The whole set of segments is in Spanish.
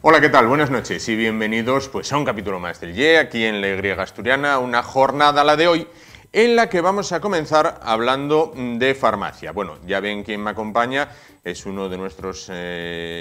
Hola, ¿qué tal? Buenas noches y bienvenidos pues, a un capítulo más del YE, aquí en la Y Asturiana, una jornada, la de hoy, en la que vamos a comenzar hablando de farmacia. Bueno, ya ven quién me acompaña, es uno de nuestros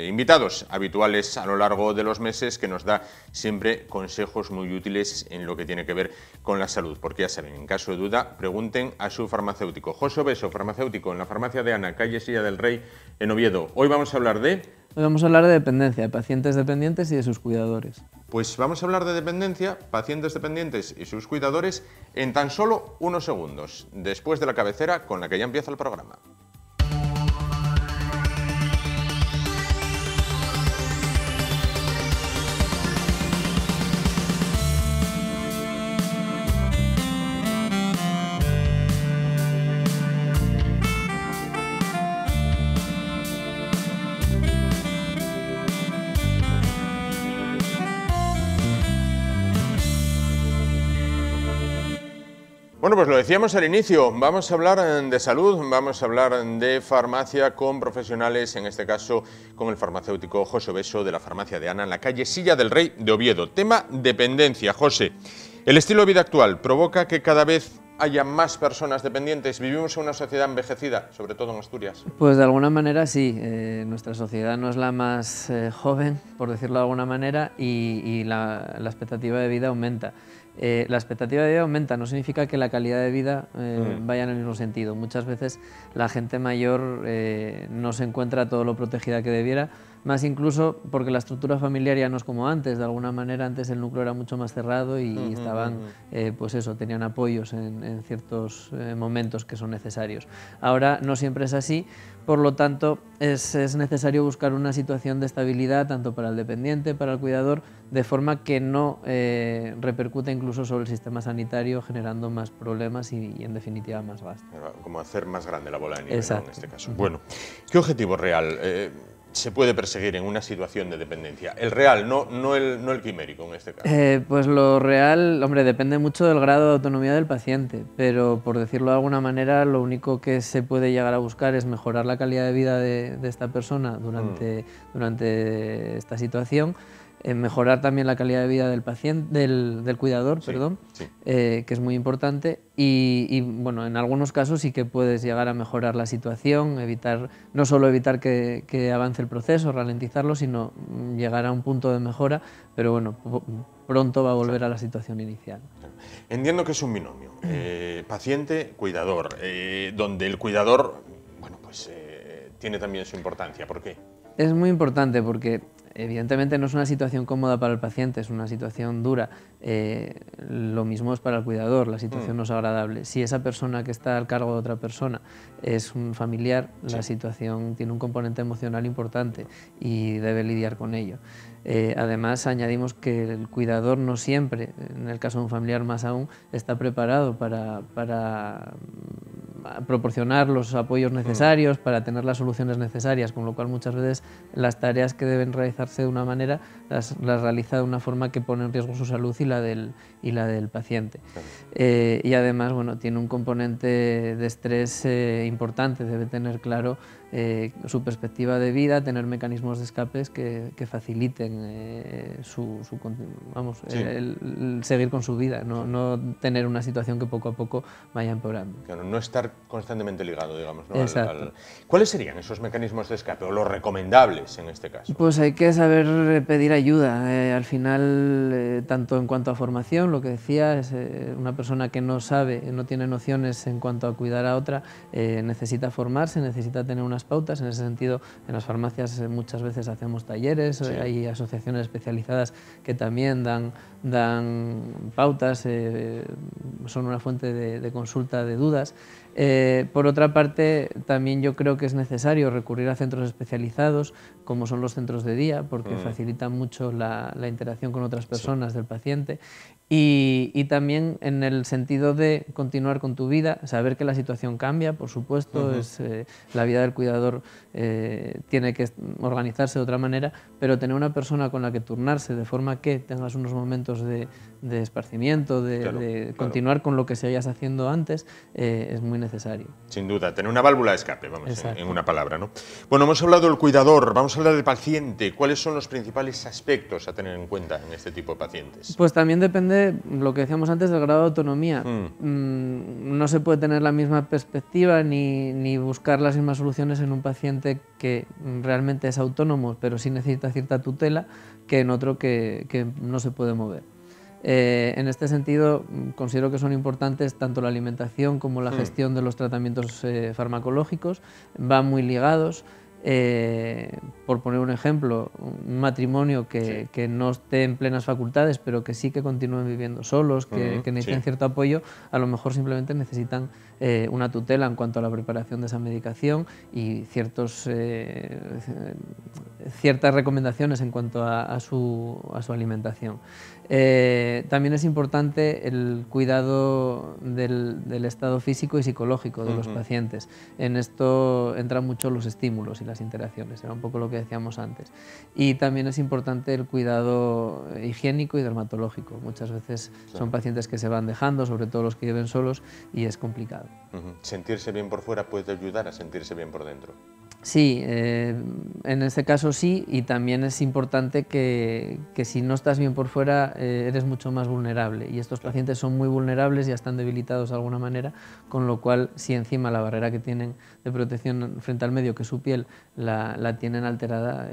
invitados habituales a lo largo de los meses, que nos da siempre consejos muy útiles en lo que tiene que ver con la salud, porque ya saben, en caso de duda, pregunten a su farmacéutico. José Obeso, farmacéutico en la farmacia de Ana, calle Silla del Rey, en Oviedo. Hoy vamos a hablar de... Hoy vamos a hablar de dependencia, de pacientes dependientes y de sus cuidadores. Pues vamos a hablar de dependencia, pacientes dependientes y sus cuidadores en tan solo unos segundos, después de la cabecera con la que ya empieza el programa. Bueno, pues lo decíamos al inicio, vamos a hablar de salud, vamos a hablar de farmacia con profesionales, en este caso con el farmacéutico José Obeso de la farmacia de Ana en la calle Silla del Rey de Oviedo. Tema dependencia. José, el estilo de vida actual provoca que cada vez haya más personas dependientes. Vivimos en una sociedad envejecida, sobre todo en Asturias. Pues de alguna manera sí, nuestra sociedad no es la más joven, por decirlo de alguna manera, y la expectativa de vida aumenta. La expectativa de vida aumenta, no significa que la calidad de vida vaya en el mismo sentido. Muchas veces la gente mayor no se encuentra todo lo protegida que debiera, más incluso porque la estructura familiar ya no es como antes. De alguna manera antes el núcleo era mucho más cerrado y estaban, pues eso, tenían apoyos en ciertos momentos que son necesarios. Ahora no siempre es así, por lo tanto es necesario buscar una situación de estabilidad tanto para el dependiente, para el cuidador, de forma que no repercute incluso sobre el sistema sanitario, generando más problemas y en definitiva más gasto. Como hacer más grande la bola de nieve, ¿no? En este caso. Bueno, ¿qué objetivo real se puede perseguir en una situación de dependencia? El real, no el quimérico en este caso. Pues lo real, hombre, depende mucho del grado de autonomía del paciente, pero por decirlo de alguna manera, lo único que se puede llegar a buscar es mejorar la calidad de vida de esta persona durante esta situación. Mejorar también la calidad de vida del paciente, del cuidador, sí, perdón, sí. Que es muy importante y bueno, en algunos casos sí que puedes llegar a mejorar la situación, no solo evitar que avance el proceso, ralentizarlo, sino llegar a un punto de mejora, pero bueno, pronto va a volver a la situación inicial. Entiendo que es un binomio, paciente-cuidador, donde el cuidador, bueno, pues tiene también su importancia. ¿Por qué? Es muy importante porque evidentemente no es una situación cómoda para el paciente, es una situación dura. Lo mismo es para el cuidador, la situación no es agradable. Si esa persona que está al cargo de otra persona es un familiar, la situación tiene un componente emocional importante y debe lidiar con ello. Además, añadimos que el cuidador no siempre, en el caso de un familiar más aún, está preparado para proporcionar los apoyos necesarios, para tener las soluciones necesarias, con lo cual muchas veces las tareas que deben realizarse de una manera las realiza de una forma que pone en riesgo su salud y la del paciente. Y además, bueno, tiene un componente de estrés importante, debe tener claro su perspectiva de vida, tener mecanismos de escapes que faciliten el seguir con su vida, no tener una situación que poco a poco vaya empeorando. Claro, no estar constantemente ligado, digamos, ¿no? Exacto. ¿Cuáles serían esos mecanismos de escape o los recomendables en este caso? Pues hay que saber pedir ayuda. Al final, tanto en cuanto a formación, lo que decía, es una persona que no sabe, no tiene nociones en cuanto a cuidar a otra, necesita formarse, necesita tener unas pautas. En ese sentido, en las farmacias muchas veces hacemos talleres, hay asociaciones especializadas que también dan pautas, son una fuente de consulta de dudas. Por otra parte, también yo creo que es necesario recurrir a centros especializados, como son los centros de día, porque facilitan mucho la interacción con otras personas del paciente. Y también en el sentido de continuar con tu vida, saber que la situación cambia, por supuesto, la vida del cuidador tiene que organizarse de otra manera, pero tener una persona con la que turnarse de forma que tengas unos momentos de esparcimiento, de continuar con lo que seguías haciendo antes, es muy necesario. necesario. Sin duda, tener una válvula de escape, vamos, en una palabra, ¿no? Bueno, hemos hablado del cuidador, vamos a hablar del paciente. ¿Cuáles son los principales aspectos a tener en cuenta en este tipo de pacientes? Pues también depende, lo que decíamos antes, del grado de autonomía. No se puede tener la misma perspectiva ni buscar las mismas soluciones en un paciente que realmente es autónomo, pero sí necesita cierta tutela, que en otro que no se puede mover. En este sentido, considero que son importantes tanto la alimentación como la gestión de los tratamientos farmacológicos, van muy ligados. Por poner un ejemplo, un matrimonio que no esté en plenas facultades, pero que sí que continúen viviendo solos, que necesiten cierto apoyo, a lo mejor simplemente necesitan una tutela en cuanto a la preparación de esa medicación y ciertas recomendaciones en cuanto a su alimentación. También es importante el cuidado del estado físico y psicológico de los pacientes. En esto entran mucho los estímulos y las interacciones, era un poco lo que decíamos antes. Y también es importante el cuidado higiénico y dermatológico. Muchas veces son pacientes que se van dejando, sobre todo los que viven solos, y es complicado. ¿Sentirse bien por fuera puede ayudar a sentirse bien por dentro? Sí, en este caso sí, y también es importante que si no estás bien por fuera eres mucho más vulnerable, y estos pacientes son muy vulnerables, ya están debilitados de alguna manera, con lo cual si encima la barrera que tienen de protección frente al medio, que es su piel, la tienen alterada.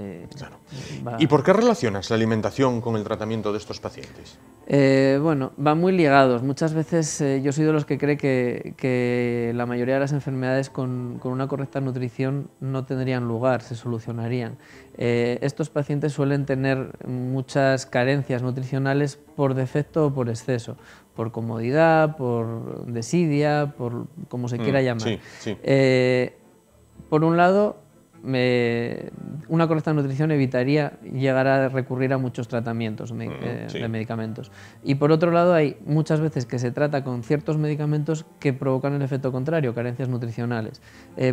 ¿Y por qué relacionas la alimentación con el tratamiento de estos pacientes? Bueno, van muy ligados. Muchas veces yo soy de los que cree que la mayoría de las enfermedades con una correcta nutrición no tendrían lugar, se solucionarían. Estos pacientes suelen tener muchas carencias nutricionales por defecto o por exceso, por comodidad, por desidia, por como se quiera llamar. Por un lado, una correcta nutrición evitaría llegar a recurrir a muchos tratamientos de medicamentos. Y por otro lado, hay muchas veces que se trata con ciertos medicamentos que provocan el efecto contrario, carencias nutricionales.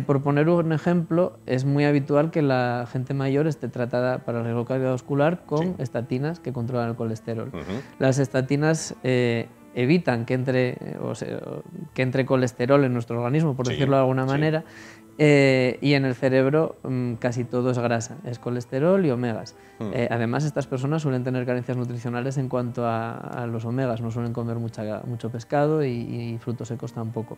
Por poner un ejemplo, es muy habitual que la gente mayor esté tratada para el riesgo cardiovascular con estatinas que controlan el colesterol. Las estatinas evitan que entre colesterol en nuestro organismo, por decirlo de alguna manera, y en el cerebro casi todo es grasa, es colesterol y omegas. Además, estas personas suelen tener carencias nutricionales en cuanto a los omegas, no suelen comer mucho pescado y frutos secos tampoco.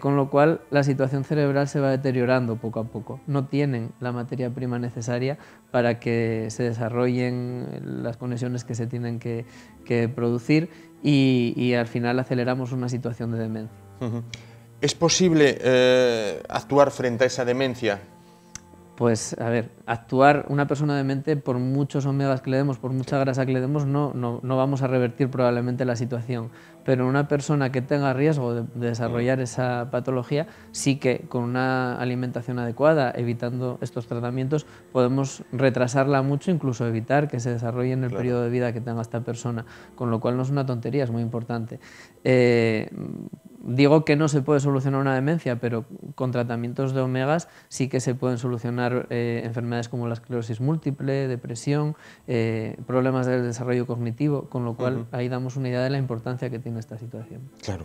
Con lo cual, la situación cerebral se va deteriorando poco a poco. No tienen la materia prima necesaria para que se desarrollen las conexiones que se tienen que producir y al final aceleramos una situación de demencia. ¿Es posible actuar frente a esa demencia? Pues, a ver, actuar una persona demente, por muchos omegas que le demos, por mucha grasa que le demos, no vamos a revertir probablemente la situación. Pero una persona que tenga riesgo de desarrollar esa patología, sí que con una alimentación adecuada, evitando estos tratamientos, podemos retrasarla mucho, incluso evitar que se desarrolle en el periodo de vida que tenga esta persona. Con lo cual no es una tontería, es muy importante. Digo que no se puede solucionar una demencia, pero con tratamientos de omegas sí que se pueden solucionar enfermedades como la esclerosis múltiple, depresión, problemas del desarrollo cognitivo, con lo cual ahí damos una idea de la importancia que tiene esta situación. Claro.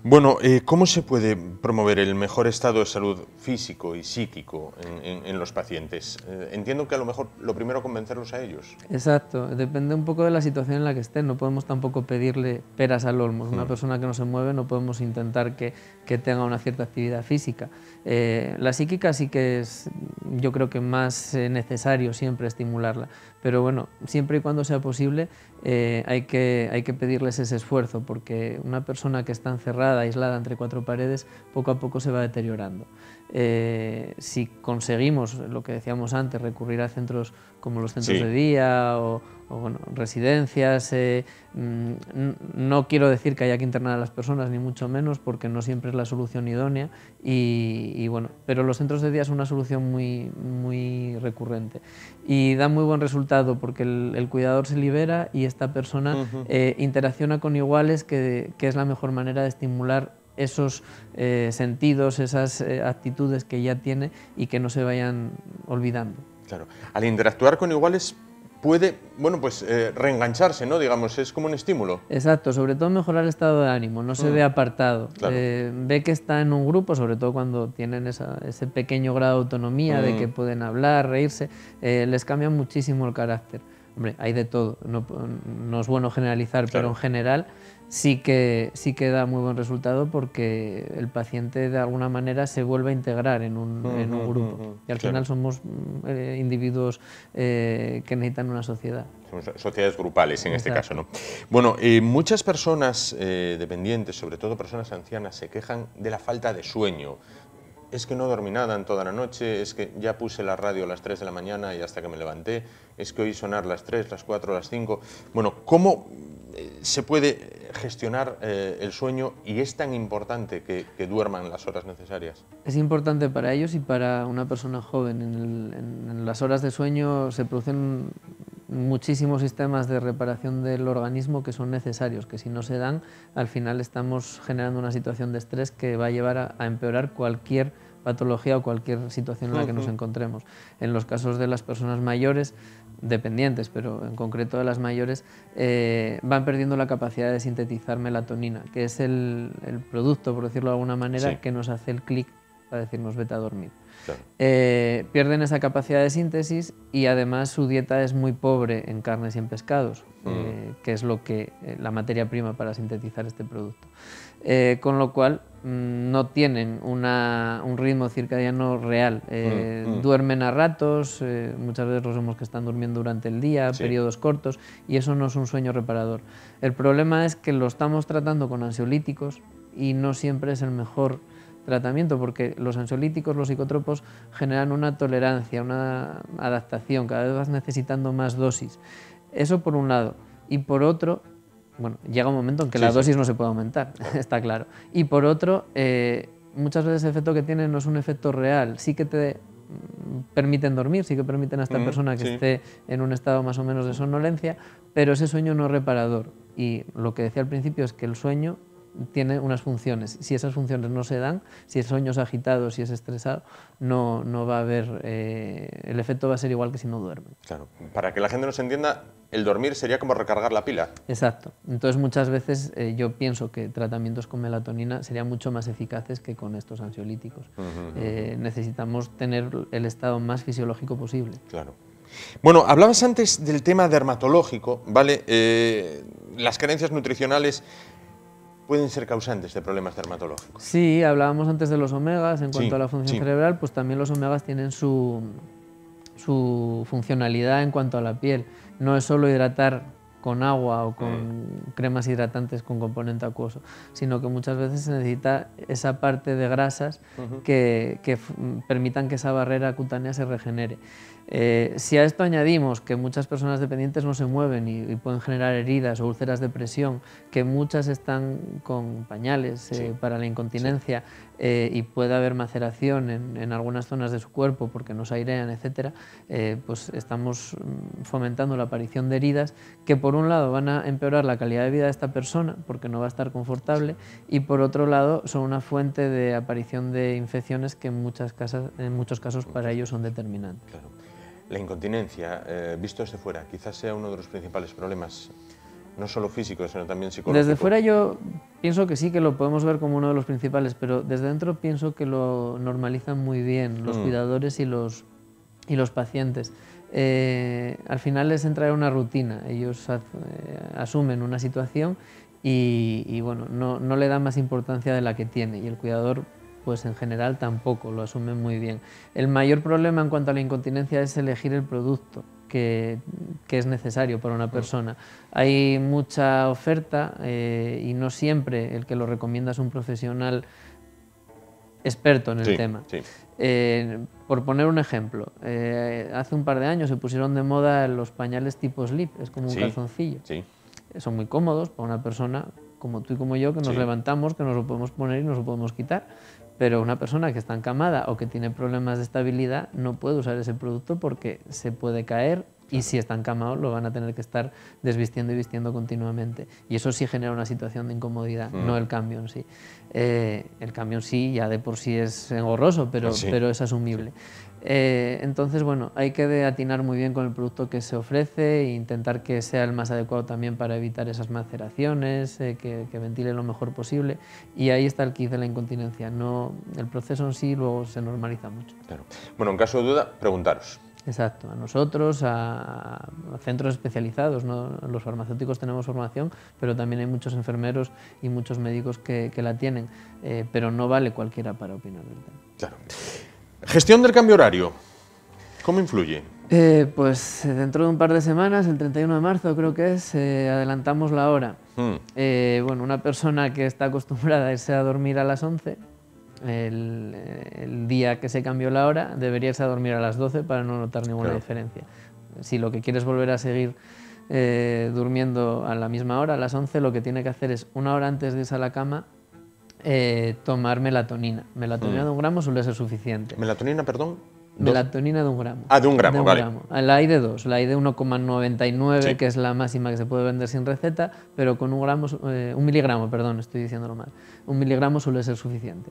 Bueno, ¿cómo se puede promover el mejor estado de salud físico y psíquico en los pacientes? Entiendo que a lo mejor lo primero convencerlos a ellos. Exacto, depende un poco de la situación en la que estén, no podemos tampoco pedirle peras al olmo. Una persona que no se mueve no podemos intentar que tenga una cierta actividad física. La psíquica sí que es, yo creo que más necesario siempre estimularla, pero bueno, siempre y cuando sea posible hay que pedirles ese esfuerzo, porque una persona que está encerrada, aislada entre cuatro paredes, poco a poco se va deteriorando. Si conseguimos, lo que decíamos antes, recurrir a centros como los centros de día o bueno, residencias, no quiero decir que haya que internar a las personas, ni mucho menos, porque no siempre es la solución idónea, y bueno, pero los centros de día son una solución muy recurrente y da muy buen resultado, porque el cuidador se libera y esta persona interacciona con iguales, que es la mejor manera de estimular esos sentidos, esas actitudes que ya tiene y que no se vayan olvidando. Claro. Al interactuar con iguales, puede, bueno, pues reengancharse, ¿no? Digamos, es como un estímulo. Exacto, sobre todo mejorar el estado de ánimo, no se ve apartado. Claro. Ve que está en un grupo, sobre todo cuando tienen ese pequeño grado de autonomía, de que pueden hablar, reírse, les cambia muchísimo el carácter. Hombre, hay de todo, no es bueno generalizar, pero en general sí que da muy buen resultado porque el paciente de alguna manera se vuelve a integrar en un grupo. Y al final somos individuos que necesitan una sociedad. Somos sociedades grupales en este caso, ¿no? Bueno, muchas personas dependientes, sobre todo personas ancianas, se quejan de la falta de sueño. Es que no dormí nada en toda la noche, es que ya puse la radio a las 3 de la mañana y hasta que me levanté, es que oí sonar las 3, las 4, las 5... Bueno, ¿cómo se puede gestionar el sueño y es tan importante que duerman las horas necesarias? Es importante para ellos y para una persona joven. En las horas de sueño se producen muchísimos sistemas de reparación del organismo que son necesarios, que si no se dan, al final estamos generando una situación de estrés que va a llevar a empeorar cualquier patología o cualquier situación en la que nos encontremos. En los casos de las personas mayores, dependientes, pero en concreto de las mayores, van perdiendo la capacidad de sintetizar melatonina, que es el producto, por decirlo de alguna manera, que nos hace el clic para decirnos vete a dormir. Claro. Pierden esa capacidad de síntesis y además su dieta es muy pobre en carnes y en pescados, que es la materia prima para sintetizar este producto. Con lo cual no tienen un ritmo circadiano real. Duermen a ratos, muchas veces los vemos que están durmiendo durante el día, periodos cortos, y eso no es un sueño reparador. El problema es que lo estamos tratando con ansiolíticos y no siempre es el mejor tratamiento, porque los ansiolíticos, los psicotropos, generan una tolerancia, una adaptación, cada vez vas necesitando más dosis. Eso por un lado. Y por otro, bueno, llega un momento en que la dosis no se puede aumentar, está claro. Y por otro, muchas veces el efecto que tienen no es un efecto real, sí que te permiten dormir, sí que permiten a esta persona que esté en un estado más o menos de somnolencia, pero ese sueño no es reparador. Y lo que decía al principio es que el sueño tiene unas funciones. Si esas funciones no se dan, si el sueño es agitado, si es estresado, no va a haber... el efecto va a ser igual que si no duermen. Claro. Para que la gente nos entienda, el dormir sería como recargar la pila. Exacto. Entonces muchas veces yo pienso que tratamientos con melatonina serían mucho más eficaces que con estos ansiolíticos. Necesitamos tener el estado más fisiológico posible. Claro. Bueno, hablabas antes del tema dermatológico, ¿vale? Las carencias nutricionales pueden ser causantes de problemas dermatológicos. Sí, hablábamos antes de los omegas. En cuanto a la función cerebral, pues también los omegas tienen su funcionalidad en cuanto a la piel. No es solo hidratar con agua o con cremas hidratantes con componente acuoso, sino que muchas veces se necesita esa parte de grasas que permitan que esa barrera cutánea se regenere. Si a esto añadimos que muchas personas dependientes no se mueven y pueden generar heridas o úlceras de presión, que muchas están con pañales para la incontinencia y puede haber maceración en algunas zonas de su cuerpo porque no se airean, etc., pues estamos fomentando la aparición de heridas que por un lado van a empeorar la calidad de vida de esta persona porque no va a estar confortable y por otro lado son una fuente de aparición de infecciones que en muchos casos para ellos son determinantes. Claro. La incontinencia, visto desde fuera, quizás sea uno de los principales problemas, no solo físicos, sino también psicológicos. Desde fuera yo pienso que sí, que lo podemos ver como uno de los principales, pero desde dentro pienso que lo normalizan muy bien los cuidadores y los pacientes. Al final les entra una rutina, ellos asumen una situación y bueno, no le dan más importancia de la que tiene, y el cuidador pues en general tampoco lo asumen muy bien. El mayor problema en cuanto a la incontinencia es elegir el producto que es necesario para una persona. Hay mucha oferta y no siempre el que lo recomienda es un profesional experto en el tema. Por poner un ejemplo, hace un par de años se pusieron de moda los pañales tipo slip, es como un calzoncillo. Son muy cómodos para una persona como tú y como yo, que nos levantamos, que nos lo podemos poner y nos lo podemos quitar. Pero una persona que está encamada o que tiene problemas de estabilidad no puede usar ese producto porque se puede caer Y si está encamado, lo van a tener que estar desvistiendo y vistiendo continuamente. Y eso sí genera una situación de incomodidad, no el cambio en sí. El cambio en sí ya de por sí es engorroso, pero es asumible. Entonces, bueno, hay que atinar muy bien con el producto que se ofrece e intentar que sea el más adecuado también para evitar esas maceraciones, que ventile lo mejor posible. Y ahí está el kit de la incontinencia. El proceso en sí luego se normaliza mucho. Claro. Bueno, en caso de duda, preguntaros. Exacto, a nosotros, a centros especializados, ¿no? Los farmacéuticos tenemos formación, pero también hay muchos enfermeros y muchos médicos que la tienen, pero no vale cualquiera para opinar del tema. Claro. Gestión del cambio horario, ¿cómo influye? Pues dentro de un par de semanas, el 31 de marzo creo que es, adelantamos la hora. Bueno, una persona que está acostumbrada a irse a dormir a las 11, el día que se cambió la hora, debería irse a dormir a las 12 para no notar ninguna diferencia. Si lo que quieres volver a seguir durmiendo a la misma hora, a las 11, lo que tiene que hacer es, una hora antes de irse a la cama, tomar melatonina. Melatonina de 1 gramo suele ser suficiente. ¿Melatonina, perdón? Melatonina de 1 gramo. Ah, de 1 gramo, vale. La hay de 2, la hay de 1,99, que es la máxima que se puede vender sin receta, pero con 1 miligramo, perdón, estoy diciéndolo mal. 1 miligramo suele ser suficiente.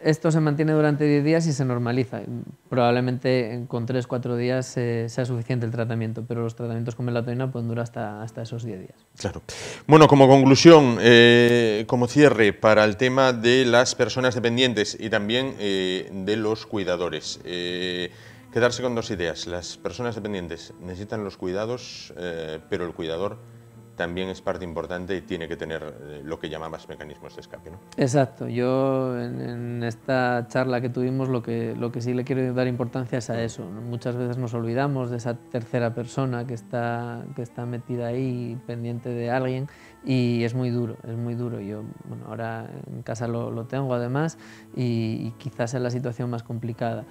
Esto se mantiene durante 10 días y se normaliza. Probablemente con 3-4 días sea suficiente el tratamiento, pero los tratamientos con melatonina pueden durar hasta esos 10 días. Claro. Bueno, como conclusión, como cierre para el tema de las personas dependientes y también de los cuidadores, quedarse con 2 ideas. Las personas dependientes necesitan los cuidados, pero el cuidador también es parte importante y tiene que tener lo que llamabas mecanismos de escape, ¿no? Exacto. Yo en esta charla que tuvimos lo que sí le quiero dar importancia es a eso, ¿no? Muchas veces nos olvidamos de esa tercera persona que está metida ahí pendiente de alguien y es muy duro, es muy duro. Yo, bueno, ahora en casa lo tengo además y quizás es la situación más complicada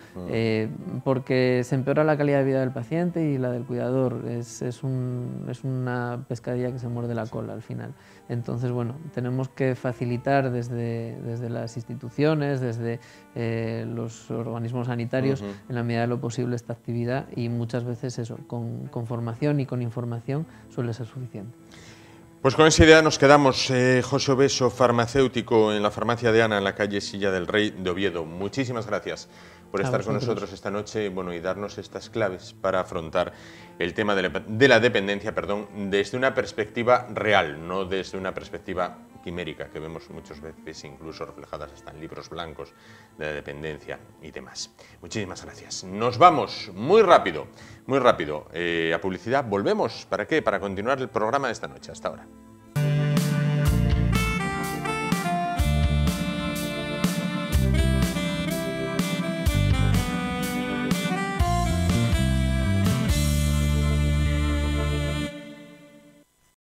porque se empeora la calidad de vida del paciente y la del cuidador. Es una pescadilla que se muerde la cola al final. Entonces, bueno, tenemos que facilitar desde las instituciones, desde los organismos sanitarios, en la medida de lo posible esta actividad y muchas veces eso, con formación y con información suele ser suficiente. Pues con esa idea nos quedamos. José Obeso, farmacéutico en la farmacia de Ana, en la calle Silla del Rey de Oviedo. Muchísimas gracias por estar con nosotros esta noche y darnos estas claves para afrontar el tema de la dependencia, desde una perspectiva real, no desde una perspectiva quimérica, que vemos muchas veces incluso reflejadas hasta en libros blancos de la dependencia y demás. Muchísimas gracias. Nos vamos muy rápido a publicidad. Volvemos. ¿Para qué? Para continuar el programa de esta noche. Hasta ahora.